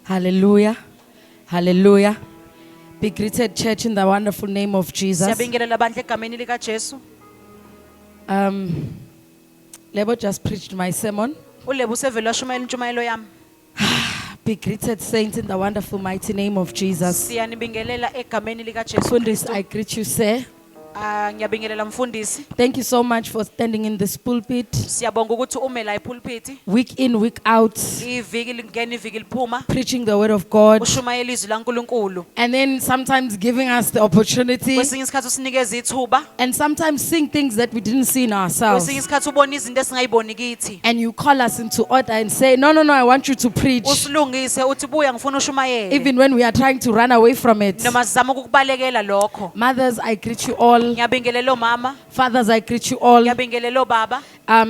Hallelujah. Hallelujah. Be greeted, church, in the wonderful name of Jesus. Siyabingelela bandla egameni lika Jesu. Lebo just preached my sermon. Ulebu sevela shumela intshumayelo yami. Be greeted, saints, in the wonderful mighty name of Jesus. Siyanibingelela egameni lika Jesu. Fundis, I greet you, sir. Ngiyabingelela mfundisi. Thank you so much for standing in this pulpit, Siyabonga ukuthi ume la epulpit. week in, week out, Iviki lingena iviki liphuma. preaching the word of God, Ushumayela izwi laNkulunkulu. and then sometimes giving us the opportunity, Kwesinye isikhathi usinikeza ithuba. and sometimes seeing things that we didn't see in ourselves. Kwesinye isikhathi ubona izinto esingayiboni kithi. And you call us into order and say, no, I want you to preach. Usilungise uthi buya ngifuna ushumayele. Even when we are trying to run away from it. Noma sizama ukukubalekela lokho. Mothers, I greet you all. Ngiyabingelela mama. Fathers, I greet you all. Ngiyabingelela baba.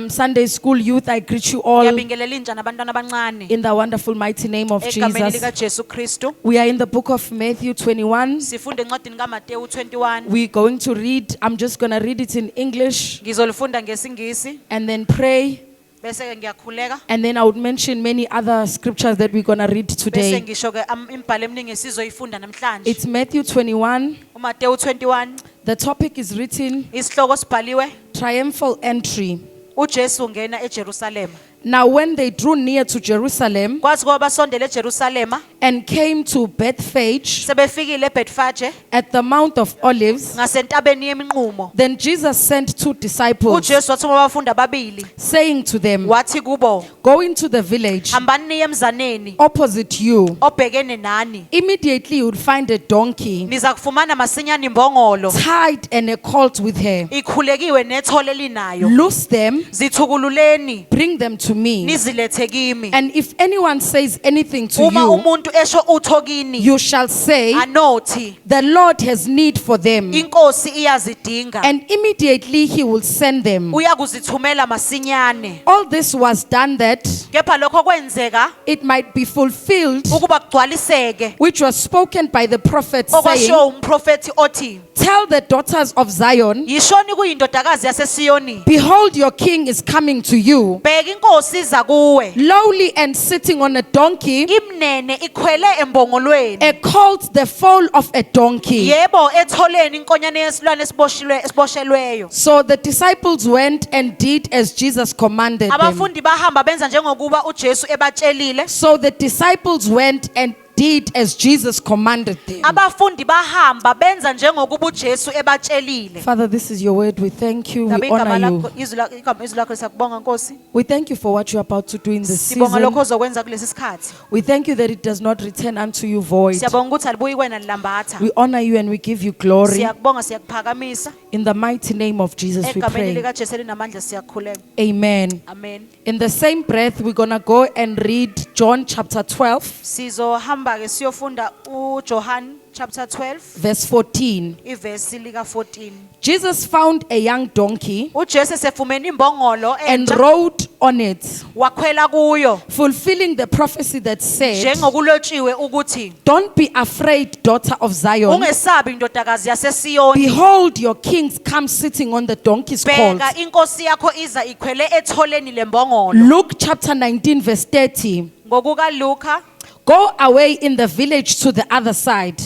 Sunday school youth, I greet you all. Ngiyabingelela inja nabantwana abancane. In the wonderful mighty name of Egameni Jesus. lika Jesu Kristu. We are in the book of Matthew 21. Sifunda encwadini kaMateyu 21. We're going to read, I'm just going to read it in English Ngizolifunda ngesingisi and then pray. bese ke ngiyakhuleka. And then I would mention many other scriptures that we're going to read Bese today. ngisho ke imibhalo eminingi esizoyifunda namhlanje. It's Matthew 21. uMateyu 21. The topic is written, Isihloko sibhaliwe Triumphal Entry. uJesu ungena eJerusalema. Now when they drew near to Jerusalem Kwathi ngoba basondele eJerusalema and came to Bethphage sebefikile eBethfage at the Mount of Olives, ngasentabeni yeminqumo. then Jesus sent two disciples, uJesu wathuma abafundi ababili saying to them, wathi kubo, go into the village hambani niye emzaneni opposite you. obhekene nani. Immediately you would find a donkey Niza kufumana masinyane imbongolo tied and a colt with her. ikhulekiwe nethole linayo. Loose them, Zithukululeni bring them to me. nizilethe kimi. And if anyone says anything to Uma you, umuntu esho utho kini you shall say, anothi the Lord has need for them. inkosi iyazidinga. And immediately he will send them. Uyakuzithumela masinyane. All this was done that Kepha lokho kwenzeka it might be fulfilled, ukuba kugcwaliseke which was spoken by the prophet, saying, okwashiwo umprofeti othi, tell the daughters of Zion, yishoni kuyindodakazi yasesiyoni, behold, your king is coming to you, bheka inkosi iza kuwe, lowly and sitting on a donkey, imnene ikhwele embongolweni, a colt the foal of a donkey. yebo etholeni inkonyane yesilwane esiboshelweyo. So the disciples went and did as Jesus commanded them. Abafundi bahamba benza njengokuba uJesu ebatshelile. So the disciples went and did as Jesus commanded them. Abafundi bahamba benza njengokuba uJesu ebatshelile. Father, this is your word. We thank you. We Ngabe igama honor lakho you. izwi lakho siyakubonga Nkosi. We thank you for what you're about to do in this Sibonga season. lokho ozokwenza kulesi sikhathi. We thank you that it does not return unto you void. Siyabonga ukuthi alibuyi kwena lilambatha. We honor you and we give you glory. Siyakubonga siyakuphakamisa. In the mighty name of Jesus we Egameni pray. lika Jesu elinamandla siyakhuleka. Amen. Amen. In the same breath, we're going to go and read John chapter 12, Sizohamba ke siyofunda uJohn chapter 12 verse 14. ivesi lika 14. Jesus found a young donkey uJesu sefumene imbongolo and entsha rode on it, wakhwela kuyo fulfilling the prophecy that said, njengokulotshiwe ukuthi don't be afraid, daughter of Zion. ungesabi indodakazi yasesiyoni, Behold, your king comes sitting on the donkey's colt. bheka inkosi yakho iza ikhwele etholeni lembongolo. Luke chapter 19 verse 30. Ngokuka Luka. Go away in the village to the other side,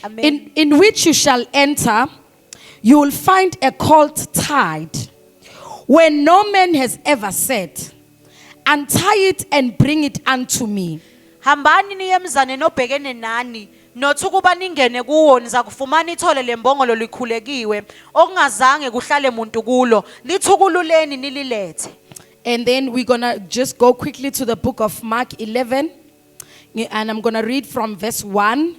Amen. in which you shall enter. You will find a colt tied, where no man has ever sat. Untie it and bring it unto me. Hambani niye emzaneni obhekene nani, nothi ukuba ningene kuwo niza kufumana ithole lembongolo likhulekiwe okungazange kuhlale muntu kulo, lithukululeni nililethe. And then we're going to just go quickly to the book of Mark 11. And I'm going to read from verse 1.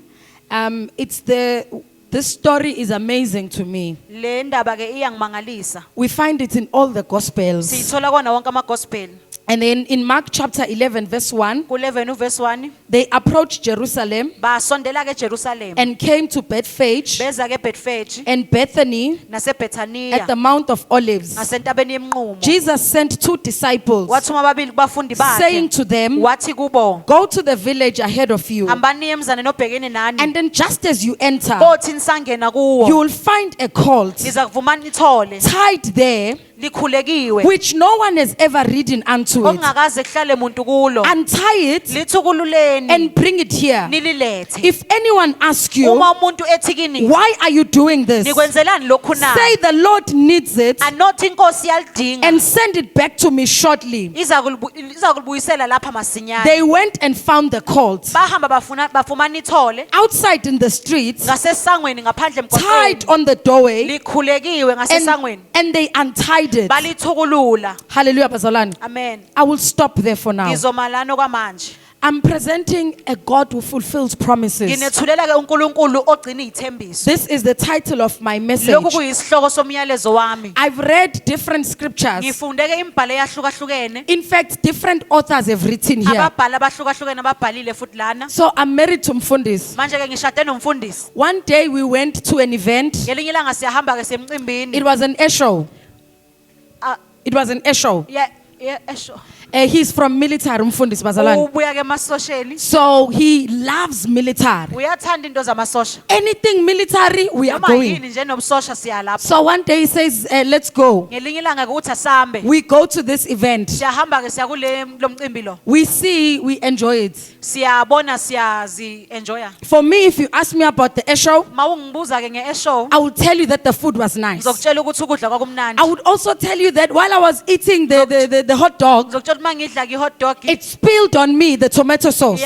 This story is amazing to me. Le ndaba ke iyangimangalisa. We find it in all the Gospels. Siyithola kona wonke amagospel. And then in Mark chapter 11 verse 1, Ku11 verse 1 they approached Jerusalem basondela ke Jerusalem. and came to Bethphage Beza ke Bethfage and Bethany naseBethania at the Mount of Olives. ngasentabeni yemnqumo. Jesus sent two disciples, Wathuma ababili kubafundi saying bakhe to them, wathi kubo, go to the village ahead of you. hambani niye emzaneni obhekene nani, And then just as you enter, kothi nisangena you kuwo will find a colt niza kuvumana ithole tied there likhulekiwe which no one has ever ridden unto it. okungakaze kuhlale muntu kulo Untie it lithukululeni and bring it here. nililethe If anyone asks you, uma umuntu ethi kini why are you doing this? nikwenzelani lokhu na Say the Lord needs it anothi inkosi yalidinga and send it back to me shortly. iza kulibuyisela lapha masinyane They went and found the colt bahamba bafumana ithole outside in the streets, ngasesangweni ngaphandle tied emgwaqweni on the doorway, likhulekiwe ngasesangweni and they untied it. balithukulula Hallelujah, bazalwane. amen I will stop there for now. ngizomalana kwamanje I'm presenting a God who fulfills promises. nginethulela ke uNkulunkulu ogcina izithembiso This is the title of my message. lokhu kuyisihloko somyalezo wami I've read different scriptures. ngifunde ke imibhalo eyahlukahlukene In fact, different authors have written here. ababhali abahlukahlukene ababhalile futhi lana So I'm married to Mfundis. manje ke ngishade nomfundisi One day we went to an event. ngelinye ilanga siyahamba ke semcimbini It was an air show. Ah, It was an air show. esho He's from military, Mfundis Bazalwane. ubuya ke emasosheni So he loves military. uyathanda into zamasosha Anything military, we are noma going. yini nje nobusosha siyalapha So one day he says, let's go. ngelinye ilanga ke uthi asambe We go to this event. siyahamba ke siya kule lo mcimbi lo We see, we enjoy it. siyabona siyazi enjoya For me, if you ask me about the air show, mawungibuza ke ngeeshow I will tell you that the food was nice. ngizokutshela ukuthi ukudla kwakumnandi I would also tell you that while I was eating the hot dog, ngizokutshela uma ngidla ke hot dog it spilled on me the tomato sauce.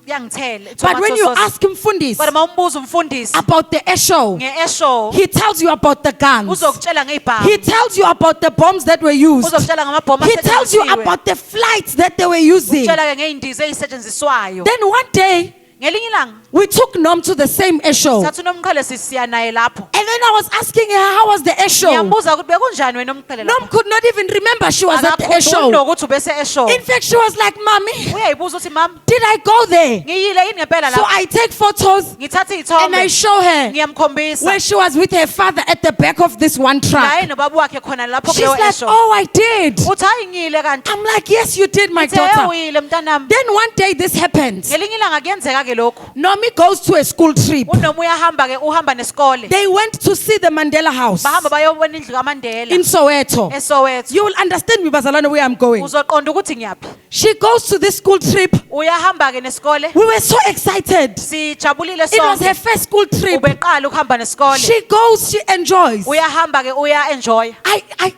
yangithela But when you ask him Fundis kodwa mawumbuza umfundisi about the air show, ngeeshow he tells you about the guns. uzokutshela ngezibhamu He tells you about the bombs that were used. uzokutshela ngamabhomu He tells you asetshenzisiwe about the flights that they were using. utshela ke ngeindiza ezisetshenziswayo Then one day, ngelinye ilanga we took Nom to the same air show. And sathi unomqhele sisiya naye lapho then I was asking her, how was the air show? ngiyambuza ukuthi bekunjani wena umqhele lapho Nom could not even remember she was at the air akakhumbuli show. nokuthi ubese eshow In fact, she was like, Mommy, uyayibuza ukuthi mama did I go there? ngiyile yini ngempela So lapho I take photos ngithatha and I iy'thombe show her ngiyamkhombisa where she was with her father at the back of this one truck. naye nobaba wakhe khona lapho She's kuleyo like, eshow oh, I did. uthi hayi ngiyile kanti I'm like, yes, you did, my Ngithe, daughter. uyile mntanami Then one day this happens. ngelinye ilanga kuyenzeka ke lokhu Nomi goes to a school trip. unoma uhamba nesikole They went to see the Mandela House bahamba bayobona indlu kaMandela in Soweto. eSoweto You will understand me, Bazalwane, where I'm going. uzoqonda ukuthi ngiyaphi She goes to this school trip. uyahamba ke nesikole We were so excited. sijabulile It was her sonke first school trip. ubeqala ukuhamba nesikole She goes, she enjoys. uyahamba ke uya enjoy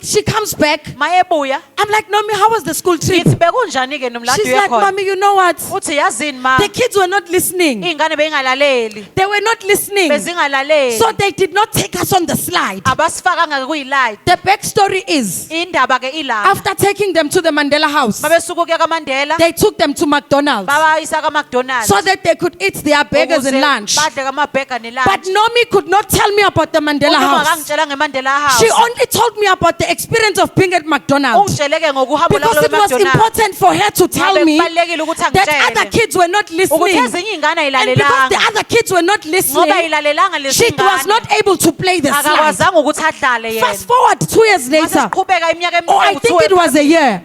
She comes back. mayebuya I'm like, Nomi, how was the school trip? ngithi bekunjani ke nomlando She's like, uyekhona Mommy, you know what? uthi yazini ma The kids were not listening. iy'ngane beyingalaleli They were not listening. bezingalaleli So they did not take us on the slide. abasifakanga ke kuyi-light The backstory is, indaba ke ilapha after taking them to the Mandela House, babesuka ukuya kaMandela they took them to McDonald's babayisa kaMcDonald's so that they could eat their burgers and ukuze lunch. badle kamabhega But nelunch Nomi could not tell me about the Mandela unoma House. akangitshela ngeMandela House She only told me about the experience of being at McDonald's. ungitshele ke ngokuhamba Because lapho it was eMcDonald's important for her to tell Ngabe me kubalulekile ukuthi that angitshele other kids were not ukuthi listening. ezinye iy'ngane And because the ayilalelanga other kids were not ngoba listening, ayilalelanga lezi she was ngane not able to play the slide. akakwazanga ukuthi adlale Fast yena forward 2 years mase later, siqhubeka iminyaka or I think it was a year,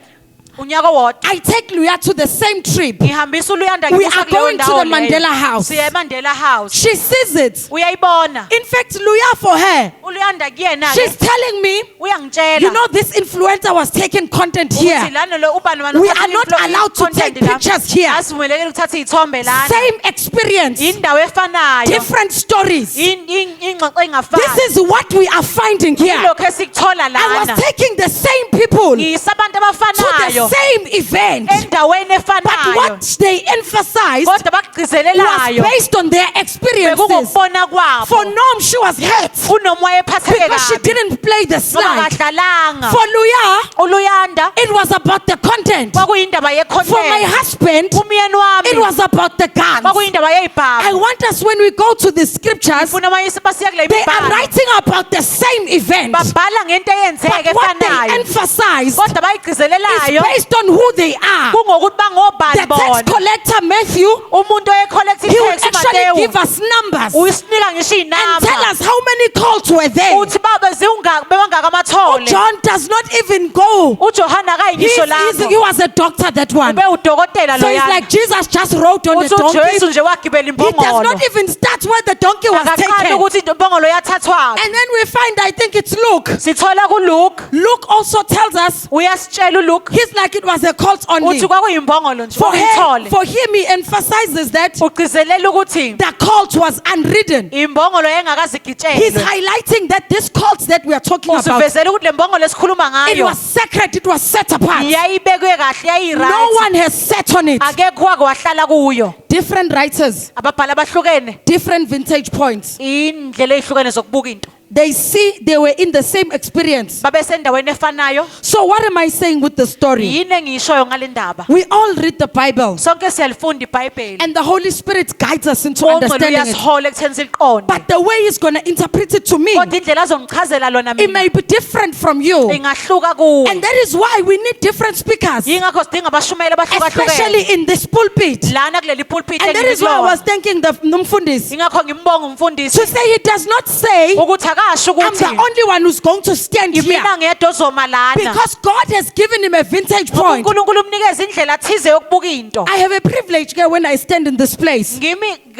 unyaka wodwa I take Luya to the same trip. ngihambisa uluyanda We ngimusa are kuleyo going to ndawo the leyo. Mandela House. siya eMandela House She sees it. uyayibona In fact, Luya for her, uluyanda kuyena she's telling me, uyangitshela you know, this influencer was taking content ukuthi here. lana lo ubani wani We uthatha are not influ- allowed to content take la. pictures here. asivumelekile ukuthatha iy'thombe lana Same experience, indawo efanayo different stories. ingxoxo This engafani is what we are finding here. ilokhu esikuthola I lana was taking the same people to ngiyisa abantu the abafanayo same event. endaweni But efanayo what they emphasized kodwa was bakugcizelelayo based on their experiences. bekungokubona kwabo For Nom, she was hurt unoma wayephatheke because she kabi didn't play the ngoba slide. kadlalanga For Luya, uluyanda it was about the content. kwakuyindaba For my ye-content husband, umyeni wami it was about the guns. kwakuyindaba I yey'bhamu want us, when we go to the scriptures, funa basiya kule they are mibhalo writing about the same event. babhala ngento eyenzeke But what they efanayo emphasize kodwa is bayigcizelelayo based on who they are. kungokuthi bangobani The tax bona. collector Matthew, Umuntu oyecollect he would i-tax actually uMatewu give us numbers uyisinika ngisho and tell iy'namba us how many calls were there. uthi baba bebangaka amathole. John does not even go. uJohana akayi ngisho He lapho was a doctor, that one. ube udokotela So it's loyana. like Jesus just rode on the uthi donkey. uJesu nje wagibela He does imbongolo not even start where the donkey was akaqali taken. ukuthi imbongolo yathathwa. And then we find, I think it's Luke. Sithola kuLuke Luke also tells us, uyasitshela uLuke he's like it was a cult only. uthi kwakuyimbongolo nje For uyithole. him, he emphasizes that Ugcizelela ukuthi the cult was unridden. imbongolo He's engakazigitshelwe. highlighting that this cult that we are talking about, Usivezela ukuthi le mbongolo esikhuluma it ngayo was sacred, it was set apart. yayibekwe kahle No yayi-right. one has sat on it. Akekho wake wahlala kuyo. Different writers, Ababhali abahlukene different vintage points. indlela ey'hlukene zokubuka into. They see they were in the same experience. Babesendaweni efanayo. So what am I saying with the story? Yini engiyishoyo ngale ndaba? We all read the Bible Sonke siyalifunda iBhayibheli. and the Holy Spirit guides us into Ungcwele understanding it. uyasihola ekutheni siliqonde. But the way he's going to interpret it to me, Kodwa indlela azongichazela lona it mina may be different from you. ingahluka kuwe. And that is why we need different speakers, Yingakho sidinga abashumeli abahlukahlukene. especially in this pulpit. Lana kuleli pulpit And that is why I was engikulona. thanking the Mfundis Yingakho ngimbonga umfundisi to say he does not say, ukuthi akasho I'm the ukuthi only one who's going to stand here. imina ngedwa ozoma lana. Because God has given him a vintage point. uNkulunkulu umnikeza indlela thize yokubuka into. I have a privilege here when I stand in this place. Ngimi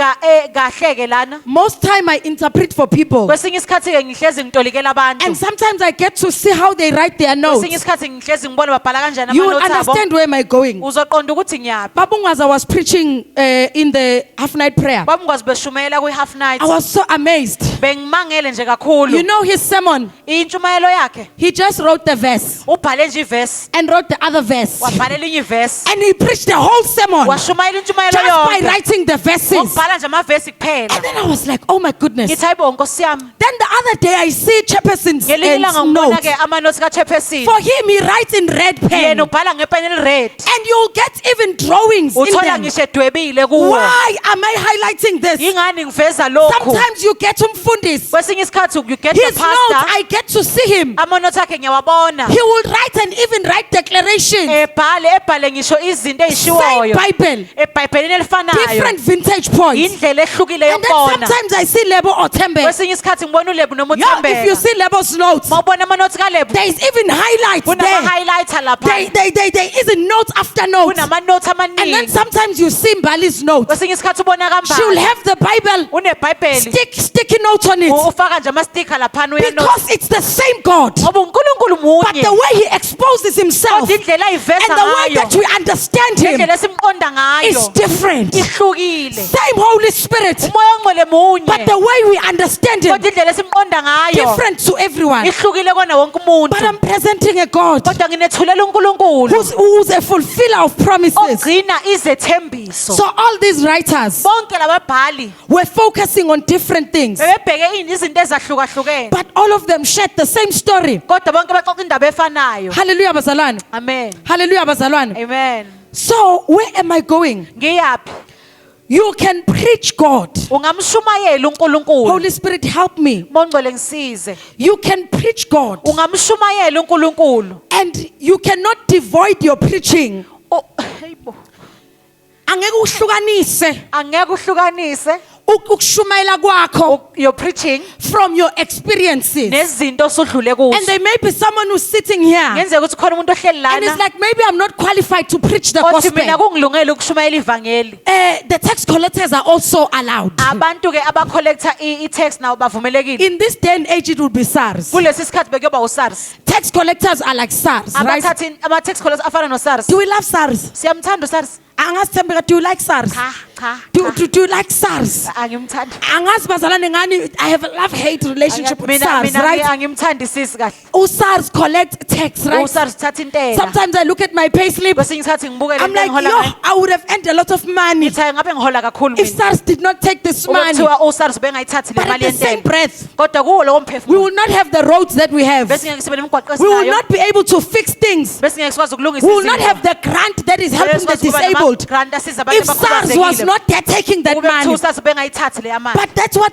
kahle ke lana. Most time I interpret for people. Kwesinye isikhathi ke ngihlezi ngitolikela abantu. And sometimes I get to see how they write their notes. Kwesinye isikhathi ngihlezi ngibona babhala kanjani You will amanotes abo. understand where am I going. Uzoqonda ukuthi ngiyaphi. Babungwaza was preaching in the half night prayer. Babungwazi beshumayela kwi-half night. I was so amazed. Bengimangele nje kakhulu. You know his sermon. Intshumayelo yakhe He just wrote the verse ubhale nje ivesi and wrote the other verse. wabhala elinye ivesi And he preached the whole sermon washumayela intshumayelo just by yonke writing the verses. And ngokubhala nje amavesi kuphela. then I was like, oh my goodness. Ngithi hayibo nkosi yami. Then the other day I see Chairperson's Ngelinye ilanga ngibona notes. ke amanotes kaChephesini. For him, he writes in red pen. Yena ubhala ngepeni elired. And you'll get even drawings in Uthola them. ngisho edwebile kuwo. Why am I highlighting this? Yingani ngiveza lokhu? Sometimes you get Mfundis. Kwesinye isikhathi you get the His notes, pastor. I get to see him. Amanotes akhe ngiyawabona. He will write and even write declarations. Ebhale ngisho izinto Same ezishiwoyo. Bible. eBhayibhelini elifanayo. Different vintage points. Indlela ehlukile And then yokubona. sometimes I see Lebo or Tembe. Kwesinye isikhathi ngibona uLebu noma Yo, if you uThembeka. see Lebo's notes, Mawubona amanotes kaLebu. there is even highlights there. Kunama-highlighter lapha. There isn't notes after notes. Kunama-notes And then amaningi. sometimes you see Mbali's notes. Kwesinye isikhathi ubona She will kambala. have the Bible, UneBhayibheli. sticky notes on it. Ufaka nje ama-sticker laphana uyanota. Because it's the same God. Ngoba uNkulunkulu But the munye. way he exposes himself Kodwa indlela and ayiveza the way ngayo. that we understand him Indlela esimqonda is ngayo. different. Ihlukile. Same Holy Spirit, Umoya ongcwele munye. but the way we understand him Kodwa indlela esimqonda ngayo. different to everyone. Ihlukile kona wonke umuntu. But I'm presenting a God Kodwa nginethulela uNkulunkulu. who's a fulfiller of promises. Ogcina izethembiso. So all these writers Bonke lababhali were focusing on different things, bebebheke izinto ezahlukahlukene. but all of them shared the same story. Kodwa bonke baxoxa indaba efanayo. Hallelujah, bazalwane. Amen. Hallelujah, bazalwane. Amen. So where am I going? Ngiyaphi? You can preach God. Ungamshumayela uNkulunkulu. Holy Spirit, help me. Mongcwele ngisize. You can preach God, Ungamshumayela uNkulunkulu. and you cannot devoid your preaching. Oh, hayibo. Angeke uhlukanise Angeke uhlukanise ukushumayela kwakho your preaching from your experiences. nezinto osudlule And kuzo. there may be someone who's sitting here and Ngenzeka ukuthi khona umuntu ohleli it's lana like, maybe I'm not qualified to preach the othi mina gospel. kungilungele ukushumayela ivangeli. The tax collectors are also allowed. Abantu ke abacollector i-tax nawo bavumelekile. In this day and age, it will be SARS. Kulesi sikhathi bekuyoba uSARS. Tax collectors are like SARS, right? Abathathi ama-tax collectors afana noSARS. Do we love SARS? Siyamthanda uSARS. Angazi Thembeka, do you like SARS? Cha. Do you like SARS? Angimthandi. Angazi bazalwane ngani, I have a love-hate relationship with Mina SARS, right? angimthandisisi kahle. SARS collect tax, right? uSARS uthatha intela. Sometimes I look at my payslip. Kwesinye isikhathi ngibukele I'm into like, engihola yo, ngayo. I would have earned a lot of money Ngithi ngabe ngihola kakhulu if mina. SARS did not take this money. Ukuthiwa uSARS bengayithathi le But at mali the same yentela. breath, Kodwa kuwo lowo we mphefumulo. will not have the roads that we have. Bese ngeke sibe nemigwaqo We will esinayo. not be able to fix things. Bese ngeke sikwazi ukulungisa We will not izinto. have the grant that is helping the Bese sikwazi ukuba disabled. nama-grant asiza abantu If SARS was abakhubazekile. not there taking that Kube money. kuthiwa bengayithathi leya mali. But that's what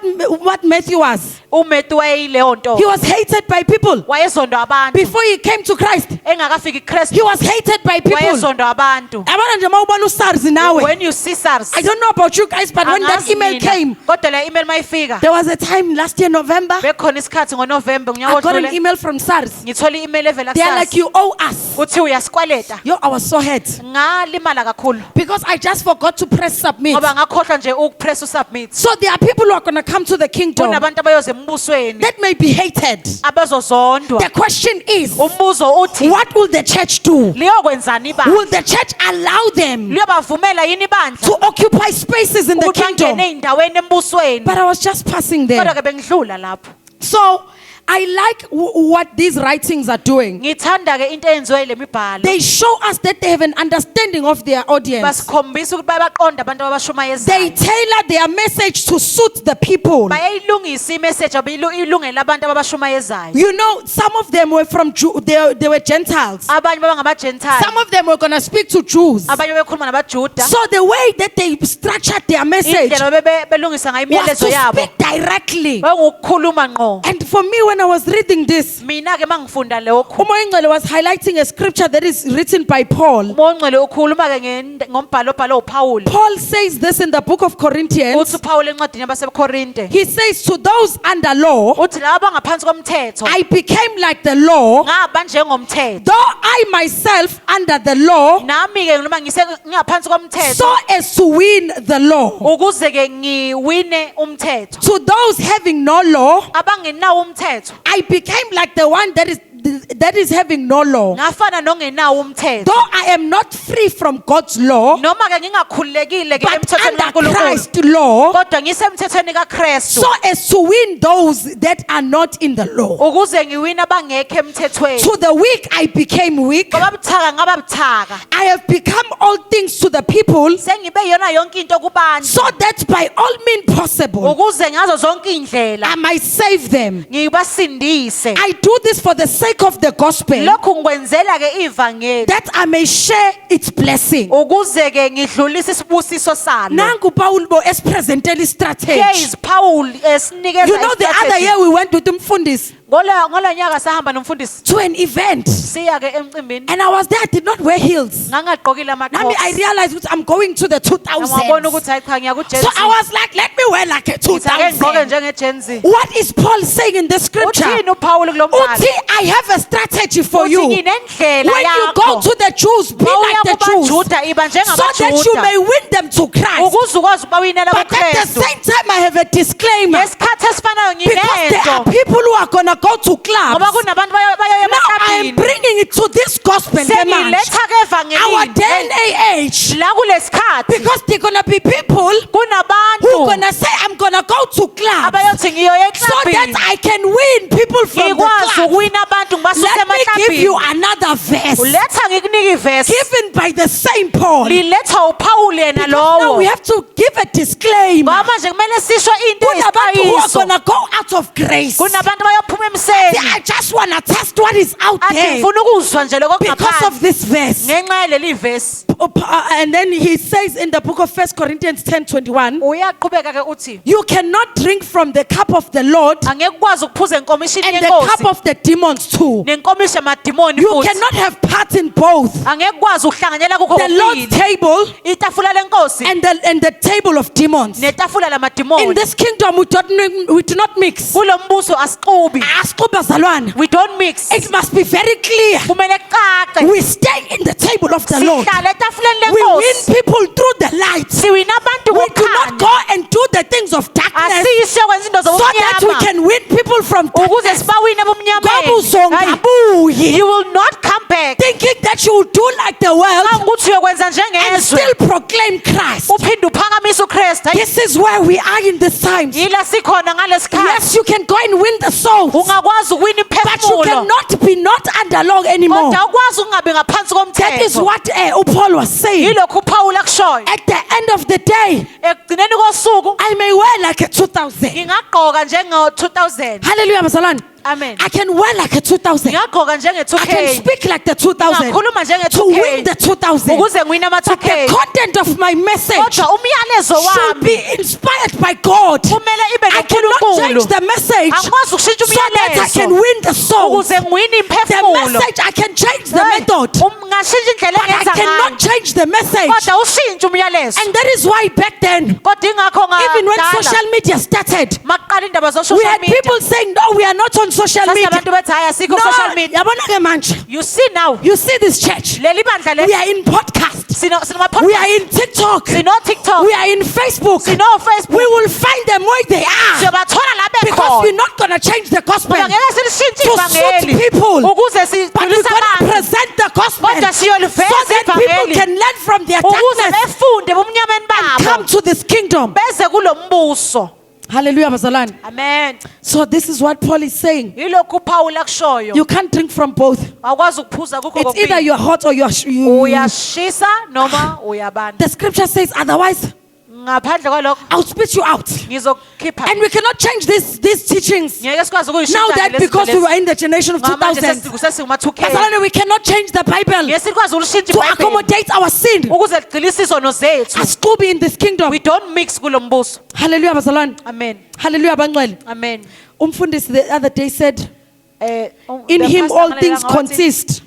Matthew was. uMatthew wayeyileyo nto. He was hated by people. Wayezondwa abantu. Before he came to Christ, Engakafiki kuKristu. he was hated by people. Wayezondwa abantu. Yabona nje mawubona uSARS nawe. When you see SARS. I don't know about you guys, but when that angazi email mina, came, kodwa le email mayifika. there was a time last year, November, Bekhona isikhathi ngoNovember I got an ngiyakodlule. email from SARS. Ngithola i-email evela They are like, kuSARS. you owe us. Kuthi uyasikwaleta. Yo, I was so hurt Ngalimala kakhulu. because I just forgot to press submit. Ngoba ngakhohlwa nje ukupress usubmit. So there are people who are going to come to the kingdom Kunabantu abayoze embusweni that may be hated. abazozondwa. The question is, Umbuzo uthi what will the church do? liyokwenzani ba? Will the church allow them Liyobavumela yini bandla? to occupy spaces in the Ukuthi kingdom? bangene ey'ndaweni embusweni. But I was just passing Kodwa there. ke bengidlula lapho. So I like what these writings are doing. Ngithanda ke into eyenziwe le mibhalo. They show us that they have an understanding of their audience. Basikhombisa ukuthi bayabaqonda abantu They ababashumayezayo. tailor their message to suit the people. Bayayilungisa imessage ilungele abantu ababashumayezayo. You know, some of them were from they were Gentiles. Abanye babangama-Gentile. Some of them were going to speak to Jews. Abanye bekhuluma nabaJuda. So the way that they structured their message Indlela belungisa ngayo was imiyalezo to yabo. speak directly. Bengukukhuluma ngqo. And for me, when I was reading this, Mina ke mangifunda lokho. Umoyingcwele was highlighting a scripture that is written by Paul. Umoya ukhuluma ke ngombhalo obhalwe uPaul. Paul says this in the book of Corinthians. Uthi uPaul encwadini yabaseKorinte. He says, to those under law, Uthi laba ngaphansi komthetho I became like the law, ngaba njengomthetho. though I myself under the law, Nami ke noma ngaphansi komthetho so as to win the law. ukuze ke ngiwine umthetho. To those having no law, Abangenawo umthetho I became like the one that is having no law. ngafana nongenawo umthetho. Though I am not free from God's law, Noma ke ngingakhululekile ke but emthethweni under kaNkulunkulu. Christ's law, Kodwa ngisemthethweni kaKristu so as to win those that are not in the law. ukuze ngiwine abangekho emthethweni. To the weak I became weak. Ngoba buthaka ngaba buthaka. I have become all things to the people, Sengibe yona yonke into kubantu so that by all means possible ukuze ngazo zonke indlela I might save them. ngibasindise. I do this for the sake of the gospel, Lokhu ngikwenzela ke ivangeli that I may share its blessing. ukuze ke ngidlulise isibusiso salo. Nangu Paul bo esipresentela strategy. Here is Paul esinikeza You know, the other year we went with umfundisi ngola nyaka sahamba nomfundisi to an event, siya ke emcimbini and I was there. I did not wear heels. ngangagqokile Nami, I amaqhosi. realized that I'm going to the Ngabona 2000s. ukuthi hayi cha ngiya So I was like, let me wear like a Ngithi ake ngigqoke 2000. njenge Gen Z. What is Paul saying in the scripture? Uthini uPaul kulo mbhalo? Uthi, I have a strategy for Uthi you. nginendlela When you go yakho. to the Jews, be like Mawuya the Jews, kubaJuda iba so that you njengamaJuda. may win them to Christ. Ukuze ukwazi ubawinela But at the kuKristu. same time, I have a disclaimer, Ngesikhathi esifanayo because there are nginento. people who are gonna go to clubs. Ngoba kunabantu bayoya Now I am emaklabhini. bringing it to this gospel, manje. Sengiletha ke Our day and evangelini. age, La kulesikhathi because they're gonna be people who kunabantu gonna say, I'm gonna go to clubs abayothi ngiyoya so that eklabhini. I can win people from the Ngikwazi club. ukuwina abantu ngibasuse Let me give you emaklabhini. another verse Uletha ngikunika ivesi. given by the same Paul. Liletha uPaul yena Because now we lowo. have to give a disclaimer. Ngoba manje kumele sisho into Kunabantu who are eyisixwayiso. gonna go out of grace. Kunabantu bayophuma Say, emseni. I just wanna test what is out Athi there ngifuna ukuzwa nje lokho because kungaphansi. of this verse. Ngenxa yaleli vesi. And then he says in the book of 1 Corinthians 10:21, Uyaqhubeka ke uthi you cannot drink from the cup of the Lord angeke ukwazi ukuphuza enkomishini and the cup yenkosi of the demons too. nenkomishi yamadimoni You futhi. cannot have part in both. Angeke ukwazi ukuhlanganyela kukho The Lord's kokubili. table Itafula lenkosi and the table of demons. netafula In lamadimoni. this kingdom, we do not mix. Kulo mbuso asixubi. Asixuba zalwane. We don't mix. It must be very clear. Kumele cace. We stay in the table of the Lord. Sihlala etafuleni We win lenkosi. people through the light. Siwina abantu We do not ngokukhanya. go and do the things of darkness Asisho kwenza into so that we zobumnyama. can win people from Ukuze darkness. sibawine Ngoba ebumnyameni. uzongabuyi You will not come back. thinking that you will do like the world Ukuthi uyokwenza and njengezwe. still proclaim Christ. Uphinde uphakamisa uKristu. Hayi, This is where we are in this time. yila sikhona ngalesikhathi. Yes, you can go and win the souls, Ungakwazi ukuwina but you imphefumulo. cannot be not under law anymore. Kodwa ukwazi ukungabi ngaphansi That is komthetho. what Paul was saying. Yilokhu uPaul akushoyo. At the end of the day, Ekugcineni kosuku I may wear like a 2000. ngingagqoka njengo 2000. Hallelujah, bazalwane. Amen. I can wear like a 2000. ngiyagqoka I can njenge-2K speak like the 2000 ngingakhuluma to win the njenge-2K 2000. ukuze ngiwine But the ama-2K content of my message kodwa umyalezo should wami be inspired by God. kumele ibe I cannot change noNkulunkulu the message angikwazi ukushintsha so that I can umyalezo win the souls. ukuze ngiwine The imphefumulo message, I can change the method, ngashintsha indlela but I engenza cannot ngayo change the message. kodwa ushintshe umyalezo And that is why back then, kodwa ingakho even when ngadala social media started, makuqala indaba we zo-social had media people saying, no, we are not on social media. sasinabantu bethi hayi asikho No, social media yabona ke manje. you see now You see this church. leli bandla We are in podcast. We sinama-podcast are in TikTok. sino-tiktok We are in Facebook. We sino-facebook will find them where they are. siyobathola la Because we're bekhona not going to change the gospel. ngoba ngeke silishintshe to suit ivangeli people. ukuze But we're sidlulise going to abantu present the gospel kodwa so siyoliveza that people ivangeli can learn from their ukuze darkness befunde bumnyameni and come babo to this kingdom. beze kulo mbuso Hallelujah, bazalwane. amen So this is what Paul is saying. yilokhu uphawula kushoyo You can't drink from both. awukwazi ukuphuza kukho It's either kokubili you're hot or you. uyashisa noma uyabanda The scripture says otherwise ngaphandle kwalokho I'll spit you out. ngizokukhipha And we cannot change these teachings. ngeke sikwazi Now ukuyishintsha that because we were in the generation of 2000, sesinguma-2K bazalwane, we cannot change the Bible ngeke sikwazi ulushintsha to iBhayibheli accommodate our sin. ukuze ligcilise izono zethu As to be in this kingdom. we don't mix kulo mbuso Hallelujah, bazalwane. amen Hallelujah, bangcwele. amen Umfundisi the other day said, in the him pastor all ngalelanga things wathi, consist.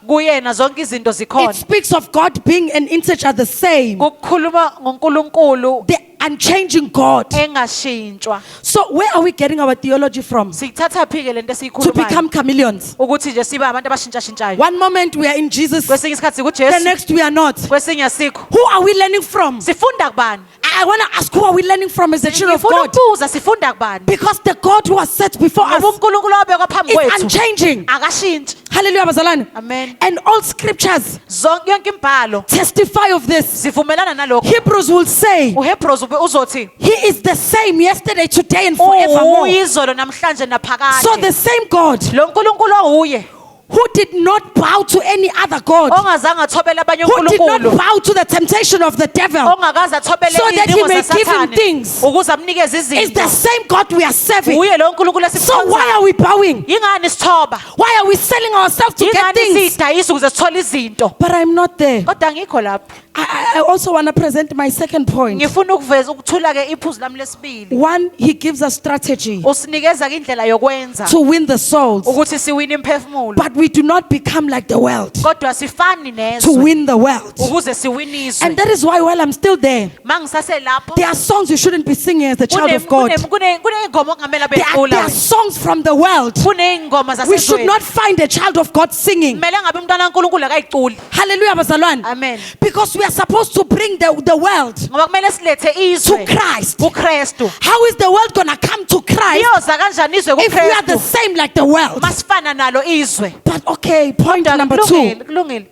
kuyena zonke izinto It zikhona speaks of God being and integer the same, kukhuluma ngoNkulunkulu the unchanging God. engashintshwa So where are we getting our theology from? siyithatha phi ke lento To esiyikhulumayo become chameleons. ukuthi nje sibe abantu abashintshashintshayo One moment we are in Jesus, the kwesinye isikhathi kuJesu next we are not. kwesinye asikho Who are we learning from? sifunda kubani I want to ask, who are we learning from as the children of ngifuna God? ukubuza sifunda kubani Because the God who was set before ngoba us uNkulunkulu obekwa phambi is kwethu unchanging. akashintshi Hallelujah, bazalwane. amen And all scriptures zonke yonke imbhalo testify of this. sivumelana nalokho Hebrews will say, uHebrews uzothi He is the same yesterday, today, and forevermore. uyizolo namhlanje naphakade So the same God lo nkulunkulu onguye who did not bow to any other God, ongazange athobele abanye who did not unkulunkulu bow to the temptation of the devil, ongakaze athobele so that he izidingo may give him zasathane things, ukuze amnikeze is the izinto same God we are serving. uye lo nkulunkulu So why esikhonzayo are we bowing? yingani sithoba Why are we selling ourselves to get yingani things? siyidayisa ukuze sithole izinto But I'm not there. kodwa ngikho lapho I also want to present my second point. ngifuna ukuveza ukuthula ke iphuzu lami lesibili One, he gives us strategy usinikeza ke indlela yokwenza to win the souls, ukuthi siwine imphefumulo but we do not become like the world kodwa sifani to nezwe win the world. ukuze siwine izwe And that is why while I'm still there, mangisase lapho there are songs you shouldn't be singing as a child of God. kuney'ngoma okungamele There becula are songs from the world. kuney'ngoma We should zasezweni not find a child of God singing. kumele ngabe umntwana kankulunkulu akayiculi Hallelujah, bazalwane. amen Because we are supposed to bring the world ngoba kumele silethe to izwe Christ. kukrestu How is the world going to come to Christ iyoza kanjani izwe if we are the kukrestu same like the world? masifana nalo izwe But okay, point number kulungile two. kulungile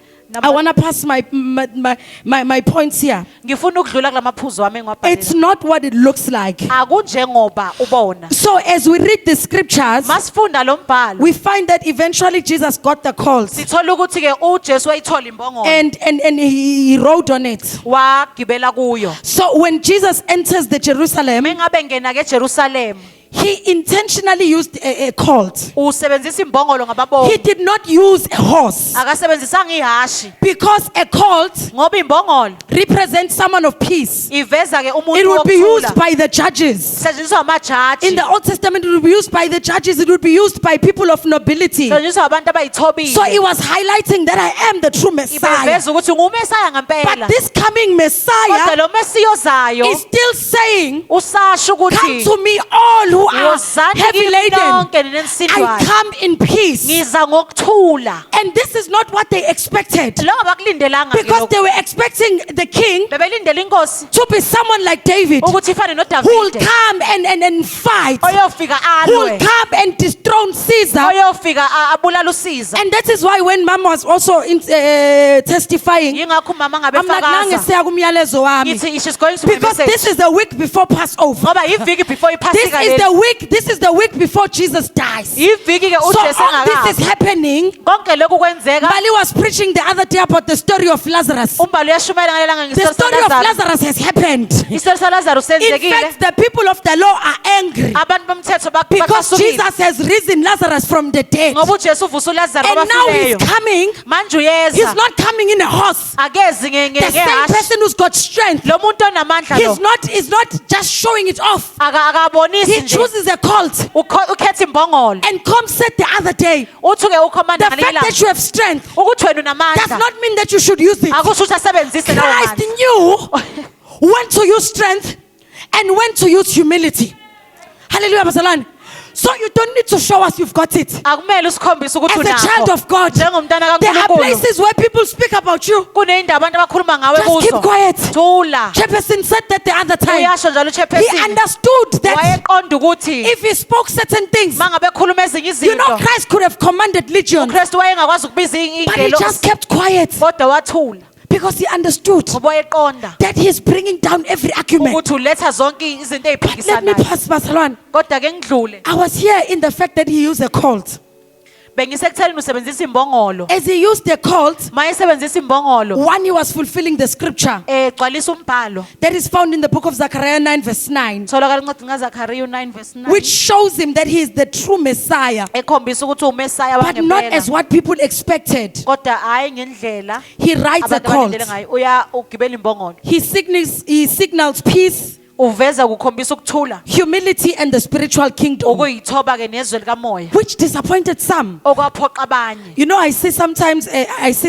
I want to pass my points here. ngifuna ukudlula kula maphuzu wami It's engiwabhalile not what it looks like. akunjengoba ubona So as we read the scriptures, masifunda lo mbhalo we find that eventually Jesus got the calls sithola ukuthi ke uJesu wayithola imbongolo and he rode on it. wagibela kuyo So when Jesus enters the Jerusalem, mengabe ngena ke Jerusalem he intentionally used a colt. usebenzisa imbongolo He ngababovu did not use a horse akasebenzisanga ihashi because a colt ngoba imbongolo represents someone of peace. iveza ke It umuntu would be used wokuthula by the judges. setshenziswa amajaji In the Old Testament, it would be used by the judges. It would be used by people of nobility. setshenziswa abantu So abayithobile it was highlighting that I am the true Messiah. ibeveza ukuthi ngumesaya But ngempela this coming kodwa Messiah lo mesiya ozayo is still saying, usasho come ukuthi to me all who are wozani heavy kimi laden. nonke I ninesindwayo come in peace. ngiza ngokuthula And this is not what they expected. lokho bakulindelanga ke Because lokho. they were expecting the king bebelindela inkosi to be someone like David, ukuthi ifane who will noDavide come and fight, oyofika who will alwe come and dethrone Caesar. oyofika abulala usiza And that is why when Mama was also testifying, yingakho umama ngabe I'm like, nange fakaza siya kumyalezo wami. ngithi she's going to my Because this message is the week before Passover. ngoba iviki before This iphasika is the This is the week before Jesus dies. iviki ke So uJesu all this is engakafi happening. konke lokhu kwenzeka Bali was preaching the other day about the story of Lazarus. umbhalo uyashumayela ngalelanga The story of ngeSitori Lazarus has happened. saLazarus In senzekile fact, the people of the law are angry abantu bomthetho because bakasukile Jesus has risen Lazarus from the dead. ngoba uJesu uvusa uLazarus And now he's kwabafileyo coming. manje He's uyeza not coming in a horse. akezi The same person who's got strength. lo muntu onamandla lo He's not just showing it off. akabonisi He nje chooses a colt. ukhetha imbongolo And Com said the other day, uthi ke ukhomanda the fact ngalila that you have strength ukuthi wena does unamandla not mean that you should use it. akusho ukuthi asebenzise lawo Christ mandla knew when to use strength and when to use humility. Hallelujah, bazalwane. So you don't need to show us you've got it. akumele usikhombise ukuthi As a child unakho of God, njengomntana there are kaNkulunkulu places where people speak about you. kuneyindawo abantu abakhuluma ngawe Just keep kuzo quiet. thula Chairperson said that the other time. uyasho njalo He uchairperson understood that wayeqonda ukuthi if he spoke certain things, mangabe ekhuluma ezinye you know, izinto Christ could have commanded legion, uKristu wayengakwazi ukubiza but he just ingelosi kept quiet kodwa wathula because he understood ngoba wayeqonda that he's bringing down every argument. ukuthi uletha zonke izinto Let me eziphikisanayo pass, Barcelona. kodwa ke ngidlule I was here in the fact that he used a colt. bengisekutheni usebenzisa imbongolo As he used the colt, mayesebenzisa imbongolo one, he was fulfilling the scripture gcwalisa umbhalo that is found in the book of Zechariah 9, verse 9, tholakala incwadi kaZakhariya 9 verse 9 which shows him that he is the true Messiah, ekhombisa ukuthi umesaya but not as wangempela what people expected. kodwa hayi ngendlela He rides a abantu abalindele colt. ngayo ugibela imbongolo He signals peace, uveza kukhombisa ukuthula humility, and the spiritual kingdom, ukuyithoba ke nezwe likamoya which disappointed some. okwaphoqa abanye You know, I see